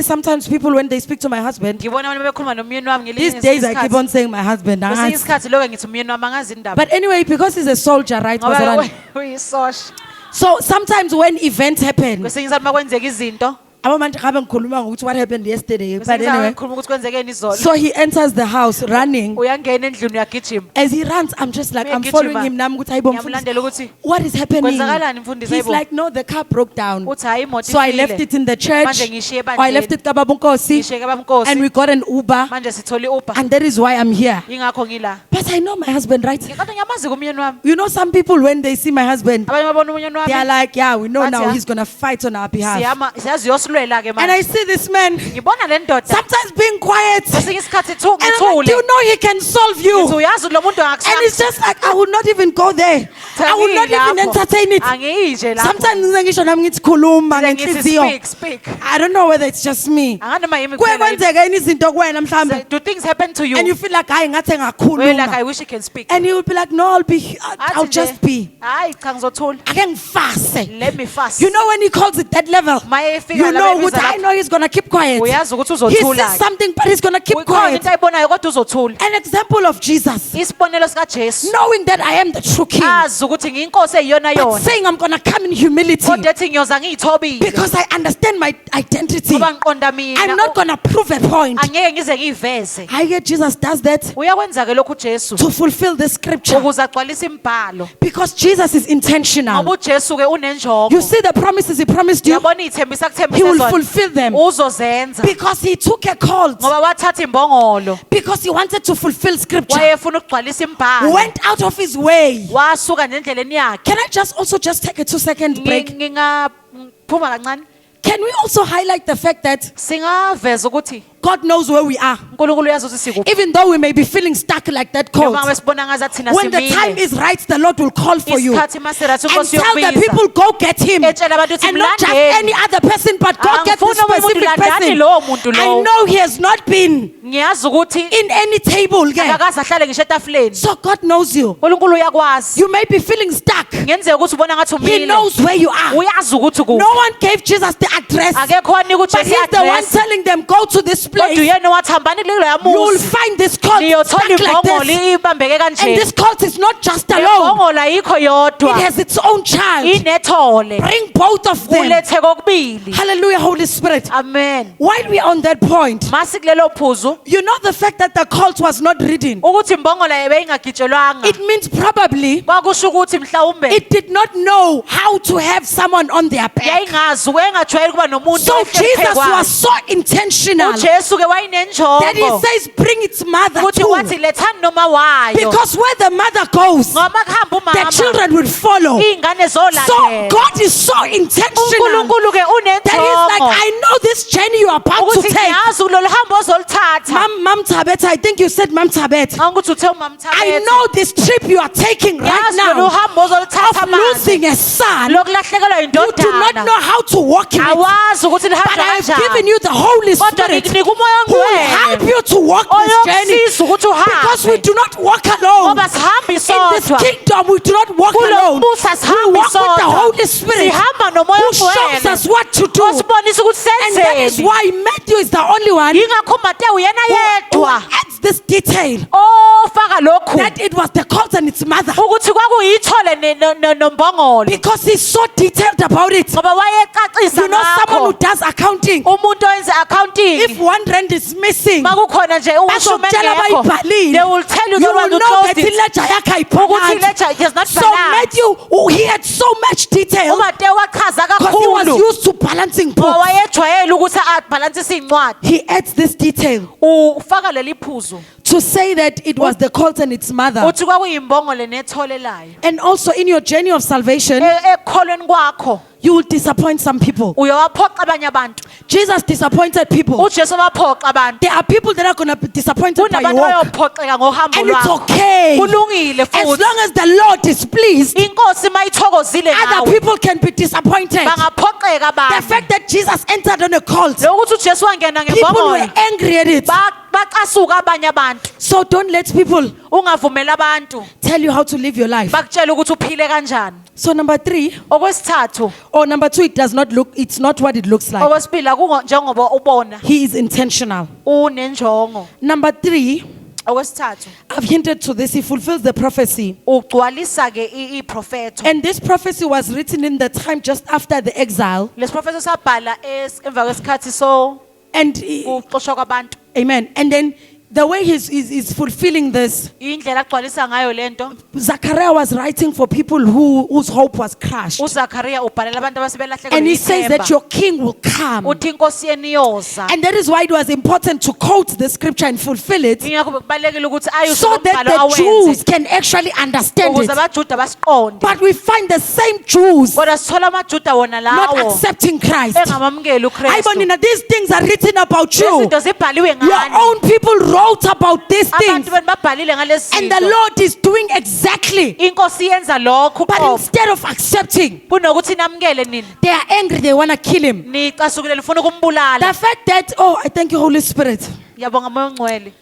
sometimes people when they speak to my husband. ngibona abantu bekhuluma nomyeni wami These days I keep on saying my husband. kwesinye angazi. isikhathi lokho ngithi umyeni wami angazi indaba But anyway, because he's a soldier, right? ngoba Bazalwane? uyisosha So sometimes when events happen, kwesinye isikhathi makwenzeka izinto abamanje ngabe ngikhuluma ngokuthi what happened yesterday. But kwesinye isikhathi anyway, ngikhuluma ukuthi kwenzekeni izolo so he enters the house running. uyangena endlini uyagijima As he runs, I'm just like, I'm Uyagijima. following him. Nami ukuthi, "Hayibo, mfundisi, ngiyamlandela ukuthi what is happening?" Kwenzakalani, mfundisi, He's hayibo? like, no, the car broke down. uthi hayi imoto So I ifile. left it in the church. Manje ngishiye Or I left ebandleni. it kababunkosi. Ngishiye kababunkosi. And we got an Uber. manje sithole uber And that is why I'm here. ingakho ngila But I know my husband, right? kodwa ngiyamazi kumyeni wami You know, some people, when they see my husband, abanye babona umyeni they are wami like, yeah, we know Bathi, now "Ah, he's going to fight on our behalf." siyazi uyosilwela ke And I manje see this man ngibona le ndoda sometimes being quiet. And kwesinye isikhathi I'm like, do ngithule you know he can solve ngithi you? uyazi lo muntu And it's just like, I will not even go there. I will not even entertain it. angiyije lapho Sometimes ngisho nami ngithi khuluma ngithi ngenhliziyo. speak I don't know whether it's just me. anganoma yimi Kuye kuphela yini. kwenzeka yini izinto kuwena mhlambe Do things happen to you and you feel like hayi ngathi Well, like engakhuluma. I wish you can speak And you will be like, no, I'll Athi just nje, be. hayi cha ngizothula Ake ngifase. let me fast You know when he calls it that level, Maye efika you la know bebiza ukuthi I lapho. know he's going to keep quiet. uyazi ukuthi He uzothula sees something but he's going to keep ukhona quiet. into ayibonayo kodwa uzothula An example of Jesus, isibonelo sikaJesu knowing that I am the true king, azi ukuthi ngiyinkosi eyiyona but yona saying I'm going to come in humility kodwa ethi ngiyoza ngiyithobile because I understand my identity. ngoba ngiqonda mina I'm not going to prove a point. angeke ngize ngiyiveze I get Jesus does that uyakwenza ke lokhu uJesu to fulfill the scripture ukuze agcwalise imbhalo because Jesus is intentional. ngoba uJesu ke unenjongo You see the promises he promised you, yabona ithembisa he will kuthembisa fulfill them uzozenza because he took a colt, ngoba wathatha imbongolo because he wanted to fulfill scripture, wayefuna ukugcwalisa imbhalo went out of his way. wasuka nendleleni yakhe Can I just take a 2-second break? ngingaphuma kancane Can we also highlight the fact that singaveza ukuthi God knows where we are, uNkulunkulu uyazi ukuthi sikuphi even though we may be feeling stuck like that colt? noma besibona ngathi thina When the time simile is right, the Lord will call for you and isikhathi maserathi tell inkosi the yokubiza people, go get him. etshela abantu ukuthi And not just mlandeni any other person, but go get this Angifuni umuntu specific landani person. lowo muntu I lowo. know he has not been ngiyazi ukuthi in any table again. akakaze ahlale ngisho etafuleni So God knows you. uNkulunkulu uyakwazi You may be feeling stuck. ngenzeka ukuthi ubona ngathi He umile knows where you are. uyazi ukuthi ku No one gave Jesus the address, akekho wanika but uJesu he's the one i-address telling them, go to this kodwa place. uyena wathambani kuloya You will muzi find this colt niyothola stuck like imbongolo this. ibambeke And kanje this colt is not just alone. imbongolo ayikho It yodwa has its own child. inethole Bring both of them. kulethe kokubili Hallelujah, Holy Spirit. amen While we're on that point, masi kulelo phuzu you know the fact that the colt was not ridden. ukuthi imbongolo ebeyingagitshelwanga It means probably kwakusho ukuthi mhlawumbe it did not know how to have someone on their back. yayingazi wayengajwayeli kuba nomuntu So ehleli Jesus phezu was kwayo. so intentional uJesu ujesu ke that he wayinenjongo says bring its mother ukuthi wathi too. lethani noma wayo Because where the mother goes, ngoba kuhamba the umama children will follow. iy'ngane So zolandela God is so intentional unkulunkulu ke that he's like, unenjongo I know this journey you are about to ukuthi take. ngiyazi kulolu hambo ozoluthatha Mam Tabet, I think you said Mam Tabet. angukuthi uthe umama I know this trip you are taking right yazi lolu now hambo ozoluthatha of manje losing a son. lokulahlekelwa You do not yindodana know how to walk in it. awazi ukuthi But lihanjwa I have given kanjani you the Holy kodwa Spirit ngikunika umoya who will help ongcwele you to walk this journey. oyokusiza ukuthi Because we uhambe do not walk alone. ngoba sihambi In this sodwa kingdom, we do not walk kulo alone. mbusa We sihambi walk with the sodwa Holy Spirit sihamba nomoya who shows ongcwele us what to do. osibonisa ukuthi And that is senzeni why Matthew is the only one yingakho uMateyu yena who yedwa adds this detail ofaka lokhu that it was the colt and its mother. ukuthi kwakuyithole nombongolo Because he's so detailed about it. ngoba wayecacisa You know, someone who ngakho does accounting, umuntu owenza accounting if 1 rand is missing, makukhona nje ushumi bazokutshela engekho bayibhalile. they will tell you You the will one who know that closed it iledger yakhe ukuthi ayibhalanga. ledger is not So balanced Matthew, he had so much detail uMateyu wachaza because he was kakhulu used to balancing ngoba books. wayejwayele ukuthi abhalansise iy'ncwadi He adds this detail ufaka leli phuzu to say that it was the colt and its mother. uthi kwakuyimbongolo netholelayo And also in your journey of salvation, ekukholweni kwakho you will disappoint some people. uyawaphoqa abanye abantu Jesus disappointed people. ujesu wabaphoqa abantu There are people that are going to be disappointed by your kunabantu walk. bayophoqeka ngohambo And it's lwakho okay. kulungile As futhi long as the Lord is pleased, inkosi mayithokozile other ngawe people can be disappointed. bangaphoqeka The abanye fact that Jesus entered on a cult, lokuthi ujesu wangena people were ngembongolo angry at it. bacasuka abanye abantu So don't let people ungavumeli abantu tell you how to live your life. bakutshela ukuthi uphile kanjani So number 3, okwesithathu or number 2, it does not look, it's not what it looks like. okwesibili njengoba ubona He is intentional. unenjongo Number 3, okwesithathu I've hinted to this, he fulfills the prophecy. ugcwalisa ke iprofetho And this prophecy was written in the time just after the exile. lesiprofetho sabhala emva kwesikhathi so And kuxoshwa kwabantu amen. And then the way he's fulfilling this, indlela agcwalisa ngayo lento Zachariah was writing for people whose hope was crushed. uZakhariya ubhalela abantu abasebelahlekelwe And he says that yithemba your king will come. uthi inkosi yeni iyoza And that is why it was important to quote the scripture and fulfill it, ingakho kubalekile ukuthi ayisho so that umbhalo the Jews awenze can actually understand ukuze it. abajuda basiqonde But we find the same Jews kodwa sithola amajuda wona not lawo accepting Christ. engamamukeli uKristu Ayibonina, these things are written about you. izinto zibhaliwe Your ngani own people wrote about these things. abantu benu babhalile ngalezi And the zinto Lord is doing exactly. inkosi yenza lokho But uqobo instead of accepting, kunokuthi namukele nini they are angry, they want to kill him. nicasukile lifuna The ukumbulala fact that, oh, I thank you, Holy Spirit. ngiyabonga moya ongcwele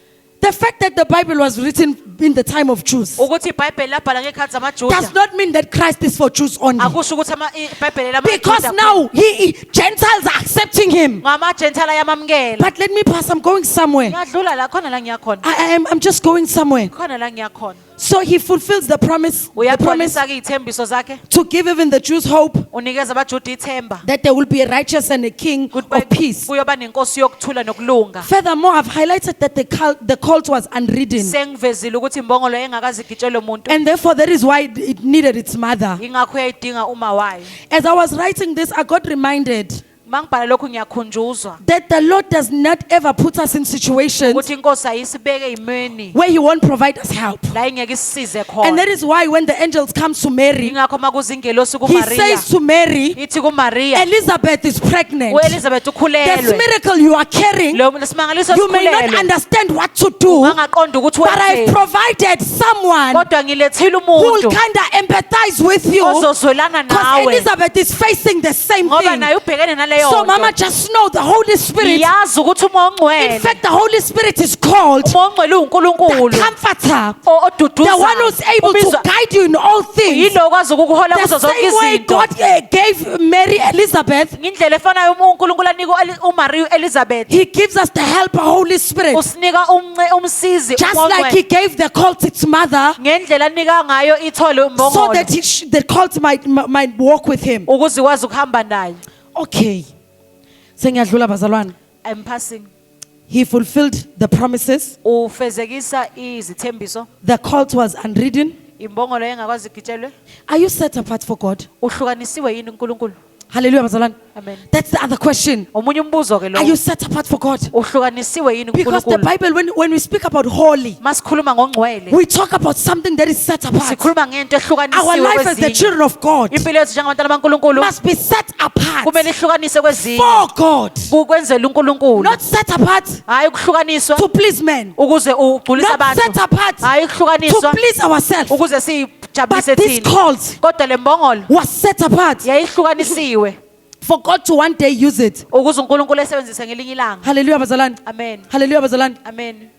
The fact that the Bible was written in the time of Jews ukuthi ibhayibheli labhala ngekhathi zamajuda does not mean that Christ is for Jews only. akusho ukuthi ibhayibheli Because lamajuda now Gentiles are accepting him. ngamajentile ayamamukela But let me pass, I'm going somewhere. ngiyadlula la khona la ngiyakhona I'm just going somewhere. khona la ngiyakhona So he fulfills the promise uyagcwalisa ke iy'thembiso zakhe to give even the Jews hope unikeza abajuda ithemba that there will be a righteous and a king of peace. kuyoba nenkosi yokuthula nokulunga Furthermore, I've highlighted that the cult was unridden. sengivezile ukuthi imbongolo engakazigitshelwe umuntu And therefore, that is why it needed its mother. ingakho uyayidinga uma wayo As I was writing this, I got reminded uma ngibhala lokhu ngiyakhunjuzwa that the Lord does not ever put us in situations ukuthi inkosi ayisibeke ey'meni where He won't provide us help. la ingeke isisize And khona that is why when the angels come to Mary, ingakho uma kuzingelosi He kumariya says to Mary, ithi kumariya Elizabeth is pregnant. u-elizabeth This ukhulelwe miracle you are carrying, lo simangaliso you may not sikhulelwe understand what to do, ungangaqonda ukuthi but I've wenzeni provided someone kodwa ngilethile who will umuntu kind of empathize with you, ozozwelana because nawe Elizabeth is facing the same ngoba thing. naye ubhekene naleyo So, Mama, nto just know the Holy Spirit. ngiyazi ukuthi uma In ongcwele fact, the Holy Spirit is called uma ongcwele the uwunkulunkulu Comforter, oduduzayo the one who's able to guide you in all things. yilo okwazi ukukuhola The kuzo zonke same way izinto God gave Mary Elizabeth, ngindlela efanayo unkulunkulu anika umariya u-elizabeth He gives us the helper, Holy Spirit. usinika umsizi Just like He gave the cult its mother, ngendlela anika ngayo ithole so umbongolo that the cult might walk with Him. ukuze ikwazi ukuhamba naye Okay. Sengiyadlula bazalwane. I'm passing He fulfilled the promises. ufezekisa izithembiso The cult was unridden. imbongolo engakwazi igitshelwe Are you set apart for God? uhlukanisiwe yini unkulunkulu Hallelujah, bazalwane. Amen. That's the other question. Omunye umbuzo ke Are lo. you set apart for God? Uhlukanisiwe yini Because the uNkulunkulu? Bible, when we speak about holy, Masikhuluma ngongcwele. we talk about something that is set apart. Sikhuluma ngento Our ehlukanisiwe life as the kwezinye. children of God Impilo yethu njengabantwana baNkulunkulu must be set apart kumele ihlukaniswe kwezinye. for God, Ukwenzela uNkulunkulu. not set apart Hayi ukuhlukaniswa to please men, ukuze ugculise not abantu. set apart Hayi to ukuhlukaniswa please ourselves. ukuze But sijabulise this thina. cult Kodwa le mbongolo was set apart yayihlukanisiwe for God to one day use it. ukuze uNkulunkulu esebenzise ngelinye ilanga. Hallelujah, bazalwane. Amen. Hallelujah, bazalwane. Amen.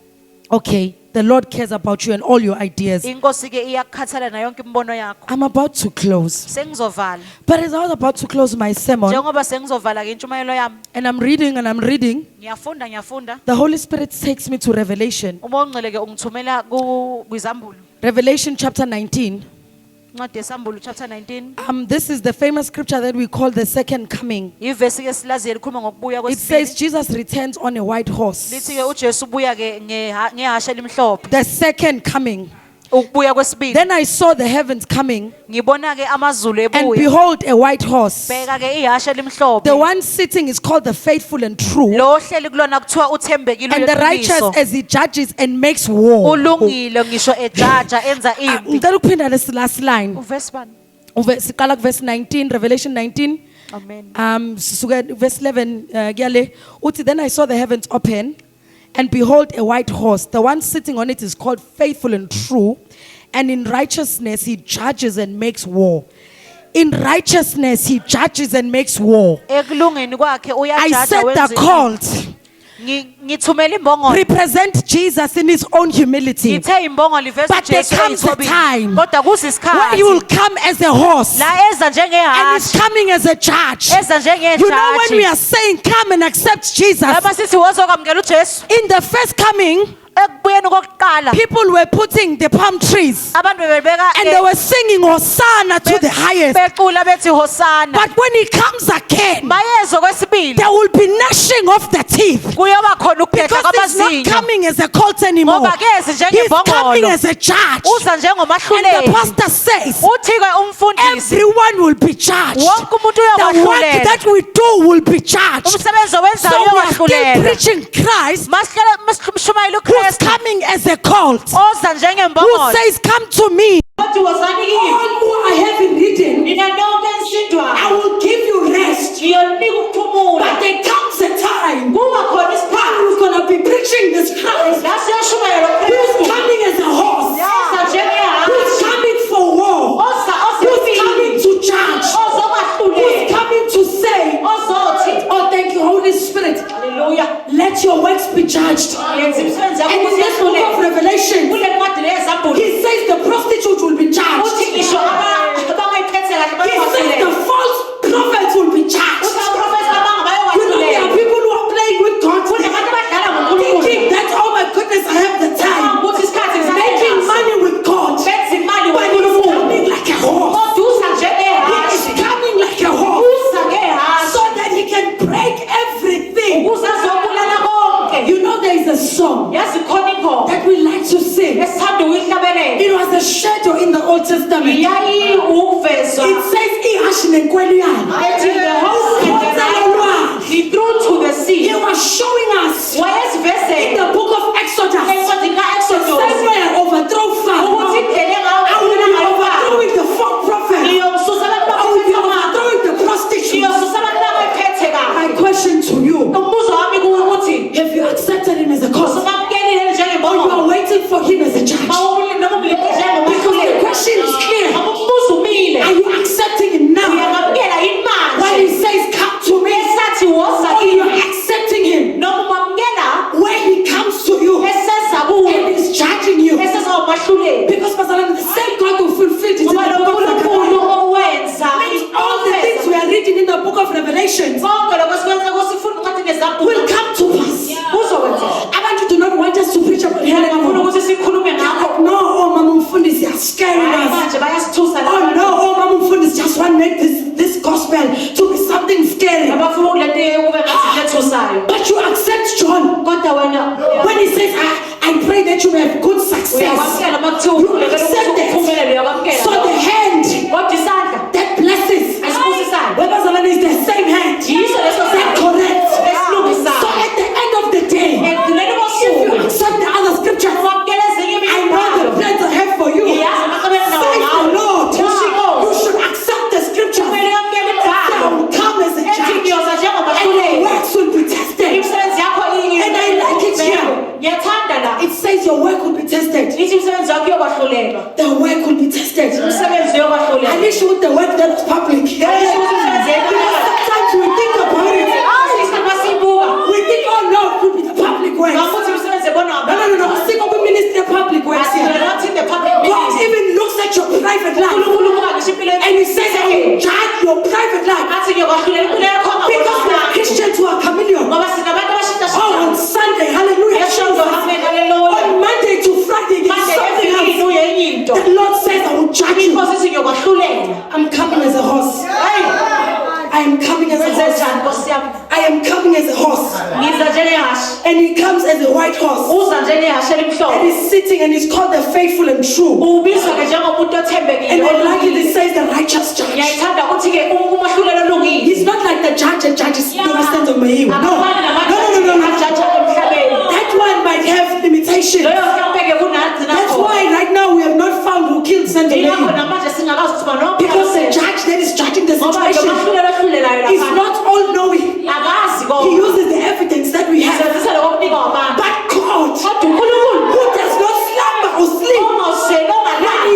Okay, the Lord cares about you and all your ideas. Inkosi ke iyakukhathala na yonke imbono yakho. I'm about to close. Sengizovala. But as I was about to close my sermon, Njengoba sengizovala ke intshumayelo yami. and I'm reading, Ngiyafunda. the Holy Spirit takes me to Revelation. Uma ungcele ke ungithumela kwizambulo. Revelation chapter 19. Incwadi yesambulu chapter 19. This is the famous scripture that we call the second coming. Ivesi ke silaziyo likhuluma ngokubuya It says kwesibili. Jesus returns on a white horse. Lithi ke uJesu ubuya ke ngehashe elimhlophe. The second coming. Ukubuya kwesibili. Then I saw the heavens coming, Ngibona ke amazulu and ebuya. behold, a white horse. Bheka ke ihashe elimhlophe. The one sitting is called the faithful and true, Lo hleli kulona kuthiwa uthembekile and the righteous uyeqiniso. as he judges and makes war. Ulungile ngisho ejaja enza impi. Ngicela ukuphinda lesi last line. Uvesi bani? Siqala verse 19, Revelation 19. Amen. Sisuka verse 11 kuyale uthi, then I saw the heavens open, and behold, a white horse. The one sitting on it is called faithful and true, and in righteousness he judges and makes war. In righteousness he judges and makes war. Ekulungeni kwakhe I uyajaja said the wenza. cult Ngithumela imbongolo. represent Jesus in his own humility, Ngithe imbongolo iveza but there uJesu comes a eyithobile. time Kodwa where he kuzisikhathi will come as a horse, la eza and he's njengehashe. coming as a judge. Eza You know, when we njengejaji. are saying come and accept Jesus, Lapha sithi wozokwamukela uJesu. in the first coming, Ekubuyeni kokuqala people were putting the palm trees abantu bebeka and they were singing Hosanna to the highest. becula bethi hosana. But when he comes again, Mayezo kwesibili there will be gnashing of the teeth, kuyoba khona ukubhedla because he's not kwamazinyo. coming as a cult anymore. Ngoba kezi He's coming njengembongolo. as a judge. Uza And the njengomahluleli. pastor says, Uthi ke umfundisi everyone will be judged. wonke umuntu The work uyawahlulela. that we do will be judged. Umsebenzi owenzayo So we are still uyawahlulela. preaching Christ, Masihlele mshumayela who's uKristu coming as a cult, oza who njengembongolo. says, come to me, Wathi wozani kimi. all who I haven't ridden, Nina nonke I ensidwayo. will give you rest. Ngiyonika ukuphumula. But there comes a time Kuba khona when isikhathi who's going to be preaching this Christ, la siyashumayela who's uKristu. coming as a horse, Oza who's njengehashe. coming for war, Oza who's coming ozempini. to judge, who's Ozomahlulela. coming to say, Ozothi. oh, thank you, Holy Spirit, Hallelujah. let your works be judged. Yenza imisebenzi And yakho in this book of isiyahluleka. Revelation, Kule ncwadi le yezambulo. he says the prostitute will be Uthi judged. ngisho abangayiphethe kahle He says the bayowahlulela. false prophets will be judged. Uthi abaprofethi abanga You know, there are bayowahlulela. people who are playing with God, Kunabantu abadlala ngoNkulunkulu. thinking that, oh my goodness, I have the time, Ukuthi isikhathi making money with God. benza imali But he's ngoNkulunkulu. coming like a horse. Kodwa uza He njengehashe. is coming like a horse, Uza ngehashe. so that he can break everything. Ukuze azobulala konke. You know, there is a song Yazi khona ingoma that we like to sing. esithanda ukuyihlabelela. It was a shadow in the Old Testament. Yayiwukuvezwa. It says, "Ihashi nenkweliyana." Ethi the horse and the rider, he threw to the sea. He was showing us in Wayesivezela the book of Exodus. encwadini Same ka-Exodus way I overthrow ukuthi Pharaoh, indlela I will be overthrowing the false prophet. ngiyomsusa abantu I will be abaphethe kabi. overthrowing the prostitute. Ngiyomsusa abantu abaphethe kabi. My question to you, Umbuzo wami kuwe ukuthi have you accepted him as a cause? usamkelile Or you njengembongolo are waiting for him as a judge? noma umlinde Because the njengomahluleli. question is clear. Ngoba umbuzo umile. Are you accepting him now? Uyamamukela yini When he manje? says, come to me, Esathi woza or you kimi. are accepting him Noma umamukela when he comes to you? eseza uyokwahlulelwa The work will be tested. umsebenzi I uyokwahlulelwa wish with the work that was public. Because sometimes we think about it. isikhathi masiyibuka We think, oh no, it could be the public works. ngakuthi umsebenzi ebonwa No. Sick of the ministry of public works Asiwe here. not in the public God meeting even looks at your private life uNkulunkulu ubuka ngisho impilo and He says, I will judge your private life. athi ngiyokwahlulela impilo yakho Because we are ngabona Christians who are chameleon. ngoba sinabantu Oh, on Sunday, hallelujah. eshondo amen haleluya On Monday to Friday, there's manje something every else. uye enye into The Lord says, I will judge you. inkosi ithi ngiyokwahlulela I'm coming as a horse. I am coming as a wenze horse. njani nkosi yami I am coming as a horse. ngiza njengehashe And He comes as a white horse. uza njengehashe And elimhlophe He's sitting and He's called the faithful and true. ubizwa-ke njengomuntu othembekile And I like it, it says the righteous judge. ngiyayithanda ukuthi-ke umahlulelo olungile He's not like the judge and judges do understand on my No. akafani No. namajaji emhlabeni That one might have limitations. loyo mhlawumbe-ke kunathi That's nakho why right now we have not found who killed ingakho Sandomene. namanje singakazi ukuthi Because the banobani judge that is judging the ngoba lo situation mahlulelo ohlulelayo is lapha not all knowing. akazi He kodwa uses the evidence that we have. isebenzisa lokho kunikwa abantu But God, kodwa unkulunkulu who does not slumber or sleep, ongawuseli when ongalali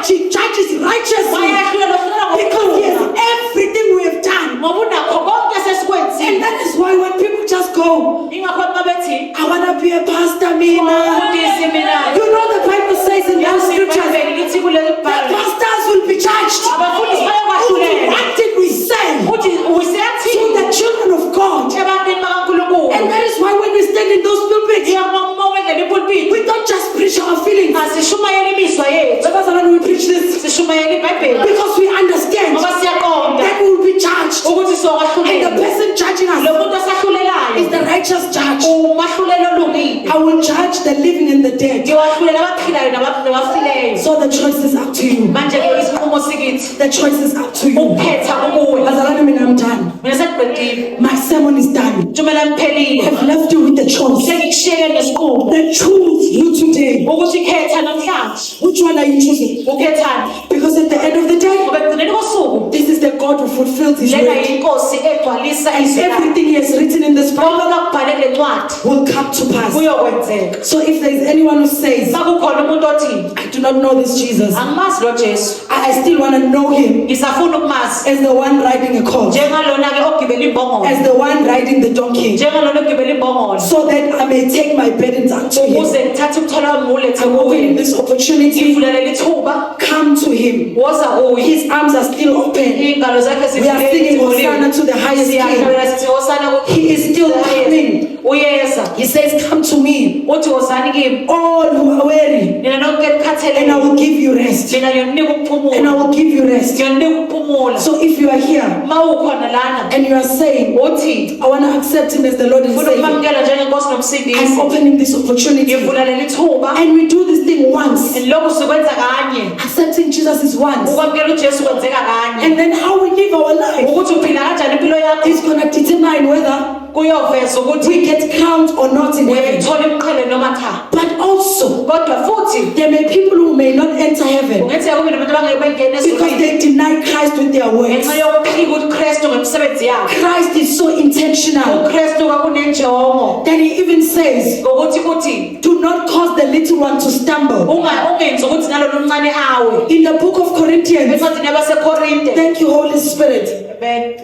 He judges righteously. wayahlulela ohlulela Because He has ngokukhulu everything we have done. ngoba unakho konke And sesikwenzile that is why when people just go, ingakho uma bethi I want to be a pastor, Mina. ufundisi mina You know the Bible says in those scriptures that lithi kuleli bhalo pastors will be judged. abafundisi bayokwahlulela What did we say uthi usethi to the children of God? ebantwini bakankulunkulu And that is why when we stand in those pulpits, uma wendlela ipulpiti we don't just preach our feelings. asishumayela imizwa yethu Because when we preach this, sishumayela ibhayibheli because we understand ngoba siyaqonda that we will be judged. ukuthi And the sokwahlulela person judging lo us muntu osahlulelayo is the righteous judge. umahlulelo olungile I will judge the living and the dead. ngiyowahlulela abaphilayo nabafileyo So the choice is up to you. manje-ke isinqumo sikithi The choice is up to you. ukukhetha kukuwe Bazalwane, mina, I'm done. mina sekuqedile My sermon is done. itshumayela liphelile I've left you with the choice. sengikushiyeke nesiqumo The choose you today. ukuthi khetha namhlanje Which one are you choosing? ukhethani Because at the end of the day, ngoba ekugcineni kosuku this is the God who fulfills His lena word. yinkosi egcwalisa And izwi lakhe. everything He has written in this Bible konke akubhale kule ncwadi will come to pass. kuyokwenzeka So if there is anyone who says, sakukhona umuntu othi I do not know this Jesus, angimazi lo jesu I still want to know Him ngisafuna ukumazi as the one riding a colt, njengalona-ke ogibela imbongolo as the one riding the donkey, njengalona ogibela imbongolo so that I may take my burdens unto Him. ukuze ngithathe umthwalo wami ngiwulethe I'm opening kuye this opportunity. ngivulelela ithuba Come to Him. woza kuye His arms are still open. iy'ngalo zakhe We are singing Hosanna to the highest King. siyahlabela sithi hosana He is still coming. uyeza He says, come to me, uthi hosani kimi all who are weary, nina nonke and I likhathelele will give you rest. mina ngiyonika And I ukuphumula will give you rest. ngiyonika ukuphumula So if you are here uma ukhona lana and you are saying, uthi I want to accept Him as the Lord and ufuna Savior, ukumamukela njengenkosi I'm nomsindisi opening this opportunity. ngivulelela ithuba And we do this thing once. and lokhu sikwenza kanye Accepting Jesus is once. ukwamukela ujesu kwenzeka kanye And then how we live our life ukuthi uphila kanjani impilo yakho is going to determine whether kuyoveza ukuthi we get crowned or not in heaven. uyayithola imiqhele noma cha But also, kodwa futhi there may be people who may not enter heaven kungenzeka kube nabantu abangeke bengene because ezulwini they deny Christ with their words. ngenxa yokuphika uKristu ngemisebenzi yakhe Christ is so intentional uKristu kwakunenjongo that He even says, ngokuthi kuthi do not cause the little one to stumble. ungenzi ukuthi nalo lumncane awe In the book of Corinthians, encwadini yabasekorinte thank you, Holy Spirit.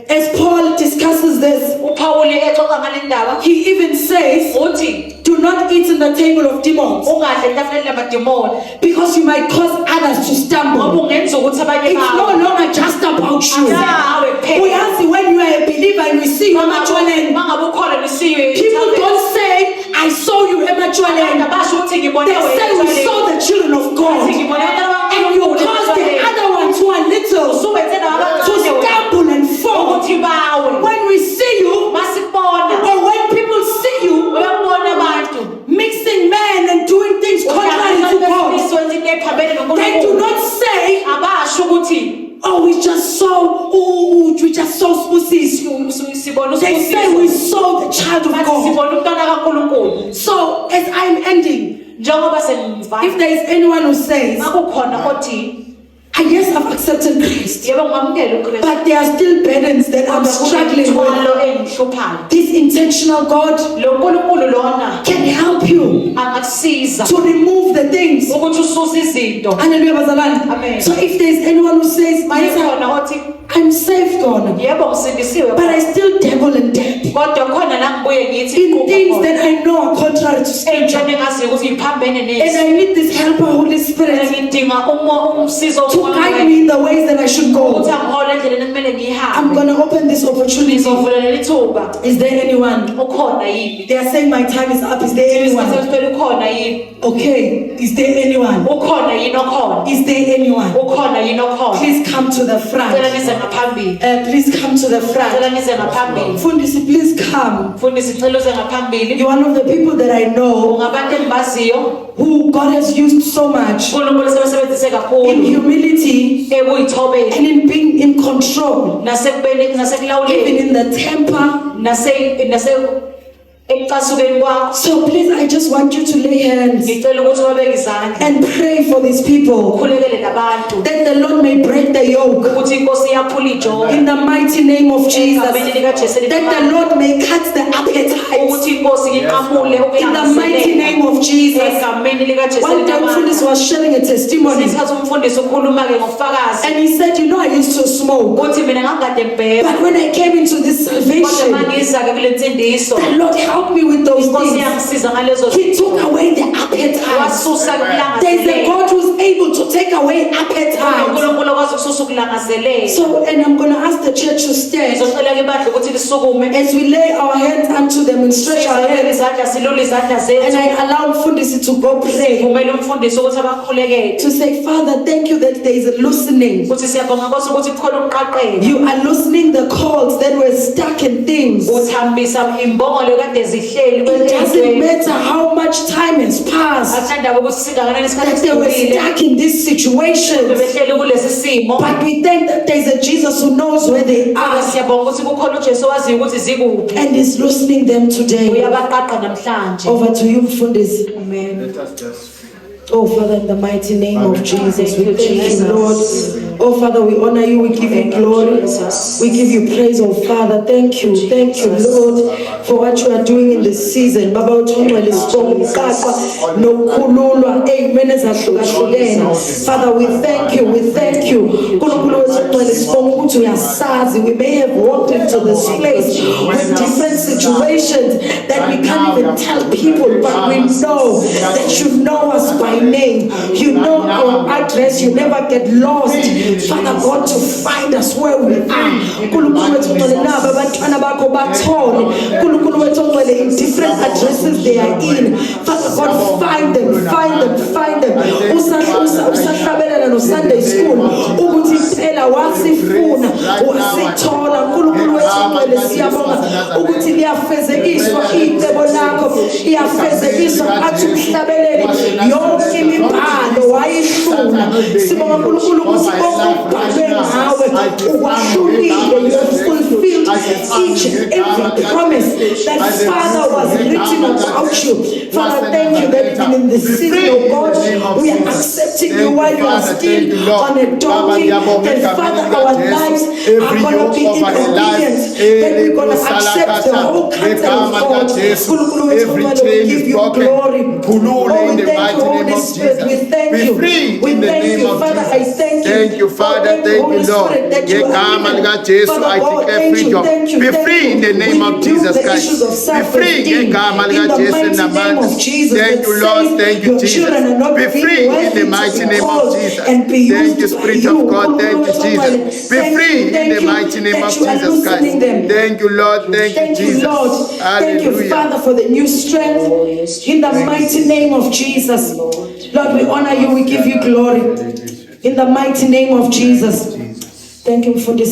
As Paul discusses this, uPawuli exoxa ngale ndaba he even says, uthi do not eat in the table of demons ungadle etafuleni lamadimoni because you might cause others to ngoba stumble. ungenza ukuthi abanye It's no bawe longer just about you. asawe We kuphela ask you when you are a believer and we see you Emachwaleni. mangabe ukhona nisiwe People don't say, I saw you Emachwaleni. basho ukuthi ngibone They say we wena saw the children of God. ngibone And you cause the other ones who are little to stumble and fall. ukuthi bawe When we see you, masibona or when people see you uyabona abantu mixing men and doing things contrary to God, they do not say, abasho ukuthi oh, we just saw Spusis. sibona They say we saw the child of God. sibona umntwana kaNkulunkulu So as I'm ending, njengoba sengiva if there is anyone who says, makukhona othi Yes, I've accepted Christ, yebo ngamukela uKristu but there are still burdens that I'm struggling with. Imithwalo engihluphayo This intentional God lo nkulunkulu lona can help you angakusiza to remove the things. ukuthi ususe izinto Hallelujah, bazalwane. Amen. So if there's anyone who says, manje "Mayisa, khona othi I'm saved, God, yebo ngisindisiwe but I still dabble in debt kodwa khona la ngibuye ngithi in things that I know are contrary to Scripture, ey'ntweni engaziyo ukuthi iphambene and nesi I need this helper, Holy Spirit, ngidinga umsizo to guide me in the ways that I should ukuthi go." angihole endleleni ekumele I'm ngiyihambe going to open this opportunity. ngizovula leli thuba Is there anyone? ukhona yini They are saying my time is up. Is there anyone? isikhathi ukhona yini Okay. Is there anyone? ukhona yini okhona Is there anyone? ukhona yini okhona Please come to the cela front. nize ngaphambili Please come to the front. cela nize ngaphambili Fundisi, please come. mfundisi cela uze ngaphambili You're one of the people that I know ungabantu engibaziyo who God has used so much uNkulunkulu sebesebenzise in kakhulu humility ekuyithobeni and in being in control, nasekubeni even nasekulawuleni in the temper. ekucasukeni kwakho So please, I just want you to lay hands ngicela ukuthi wabeke izandla and pray for these people ukhulekele labantu that the Lord may break the yoke ukuthi inkosi iyaphula ijoka in the mighty name of Jesus. egameni likaJesu That the Lord may cut the appetite ukuthi inkosi iqamule in the mighty name of Jesus. egameni likaJesu One day Mfundisi was sharing a testimony, isikhathi umfundisi ukhuluma-ke ngobufakazi and he said, "You know, I used to smoke, ukuthi mina ngangikade ngibhema but when I came into this kodwa salvation, mangiza-ke kule nsindiso the Lord helped me with those inkosi things. yangisiza ngalezo He took away the appetite. wasusa There's a God who's able to take away appetite." uNkulunkulu okwazi ukususa ukulangazelela So, and I'm going to ask the church to stand ngizocela-ke ibandla ukuthi lisukume as we lay our hands unto them and stretch our sizobeka hands, izandla silule izandla and zethu I allow Mfundisi to go pray. sivumele umfundisi ukuthi abakhulekele To say, "Father, thank you that there is a loosening. ukuthi siyabonga Nkosi ukuthi kukhona ukuqaqeka You are loosening the cords that were stuck in things. uthambisa imbongolo kade zihleli It doesn't matter how much time has passed, akuthanda ukuthi singakanani isikhathi that they were esidlulile stuck in this situation. bebehleli kulesi simo But we thank that there's a Jesus who knows where they kodwa are siyabonga ukuthi kukhona uJesu owaziyo ukuthi zikuphi and is loosening them today. uyabaqaqa namhlanje Over to you, Mfundisi. amen Let us just Oh, Father, in the mighty name of Jesus, we Thank you, thank you, Jesus. Lord. Oh, Father, we honor you, we give you Thank you, glory. Jesus. We give you praise, oh, Father. Thank you, Lord, for what you are doing in this season. Baba, uthongwe lesibongo ukaqwa nokukhululwa ey'meni ezahlukahlukene. Father, we thank you. Nkulunkulu wethu ungcwele sibonga ukuthi uyasazi. We may have walked into this place with different situations that we can't even tell people, but we know that you know us by name. You know our address. You never get lost. Father God, to find us where we are. Nkulunkulu wethu ungcwele nabo abantwana bakho bathole. Nkulunkulu wethu ungcwele in different addresses they are in. Father God, find them. Usahlabelela no Sunday school ukuthi phela wasifuna wasithola. Nkulunkulu wethu ungcwele siyabonga ukuthi liyafezekiswa icebo lakho, iyafezekiswa athi umhlabeleli yonke imibhalo wayifuna. Sibonga Nkulunkulu ukuthi konke okubhalwe ngawe ukwahlulile. You have fulfilled each and every promise that Father was written about you. Father, thank you that even in this season, oh God, we are accepting you while you are still on a donkey. That Father, our lives are going to be in obedience. That we're going to accept the whole counsel of God. Every chain give is you broken. glory. Pulule Oh, in we the thank you, mighty name Holy of Spirit. Jesus. We thank Be you. free We in the thank name you, of Father. Jesus. I thank you. Thank you, Father. Oh, Thank Holy you, Lord. Spirit, that you are Yekama given. lika Jesu, Father I God, declare thank you, freedom. thank you, Be thank free you. in the name We of rebuke Jesus the Christ. issues of Be free. self-esteem Yekama in lika the Jesu mighty name namandla. of Jesus. Thank you, Lord. Thank you, Your children are Jesus. not Be being free in worthy the to mighty be name of called Jesus. and be Thank used you, by Spirit you. of God. Thank you, Jesus. Be Thank free you, in thank the you mighty name that of you are Jesus Christ. loosening them. Thank you, Lord. Thank you, Thank you, Jesus. Lord. Thank you, Hallelujah. Father, for the new strength. In the mighty name of Jesus. Lord, we honor you. We give you glory. In the mighty name of Jesus. Thank you for this.